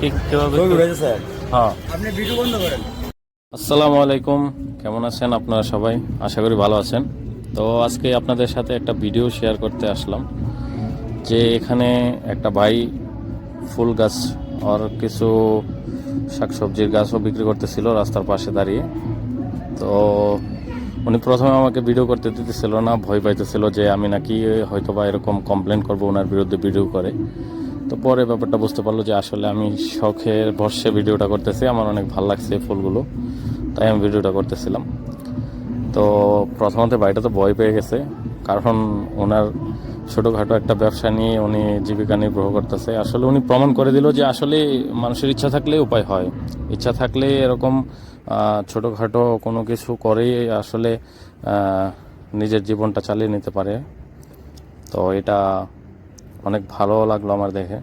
ঠিক কিভাবে হ্যাঁ। আপনি ভিডিও বন্ধ করেন। আসসালামু আলাইকুম, কেমন আছেন আপনারা সবাই? আশা করি ভালো আছেন। তো আজকে আপনাদের সাথে একটা ভিডিও শেয়ার করতে আসলাম যে এখানে একটা ভাই ফুল গাছ আর কিছু শাকসবজির গাছও বিক্রি করতেছিল রাস্তার পাশে দাঁড়িয়ে। তো উনি প্রথমে আমাকে ভিডিও করতে দিতেছিল না, ভয় পাইতেছিল যে আমি নাকি হয়তো বা এরকম কমপ্লেন করবো ওনার বিরুদ্ধে ভিডিও করে। তো পরে ব্যাপারটা বুঝতে পারলো যে আসলে আমি শখের বর্ষে ভিডিওটা করতেছি, আমার অনেক ভালো লাগছে ফুলগুলো, তাই আমি ভিডিওটা করতেছিলাম। তো প্রথমত বাড়িটা তো ভয় পেয়ে গেছে, কারণ ওনার ছোটোখাটো একটা ব্যবসা নিয়ে উনি জীবিকা নির্বাহ করতেছে। আসলে উনি প্রমাণ করে দিল যে আসলে মানুষের ইচ্ছা থাকলে উপায় হয়, ইচ্ছা থাকলে এরকম ছোটোখাটো কোনো কিছু করেই আসলে নিজের জীবনটা চালিয়ে নিতে পারে। তো এটা অনেক ভালো লাগলো আমার দেখে।